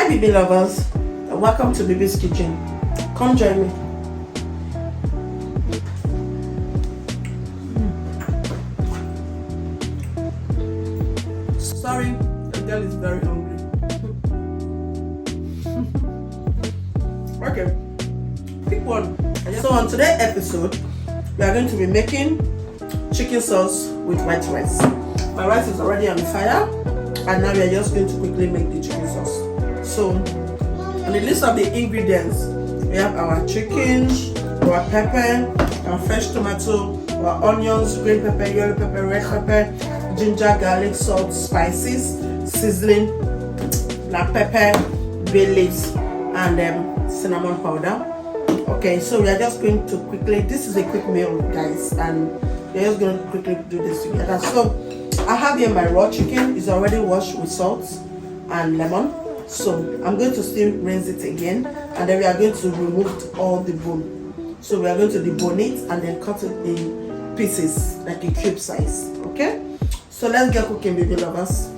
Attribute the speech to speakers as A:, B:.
A: Hi baby lovers, and welcome to Baby's Kitchen. Come join me. Sorry, the girl is very hungry. Okay, pick one. So on today's episode, we are going to be making chicken sauce with white rice. My rice is already on the fire, and now we are just going to quickly make the chicken sauce. So on the list of the ingredients, we have our chicken, our pepper, our fresh tomato, our onions, green pepper, yellow pepper, red pepper, ginger, garlic, salt, spices, seasoning, black pepper, bay leaves, and cinnamon powder. Okay, so we are just going to quickly, this is a quick meal guys, and we're just going to quickly do this together. So I have here my raw chicken. It's already washed with salt and lemon. So I'm going to still rinse it again, and then we are going to remove all the bone. So we are going to debone it and then cut it in pieces like a cube size. Okay, so let's get cooking baby lovers.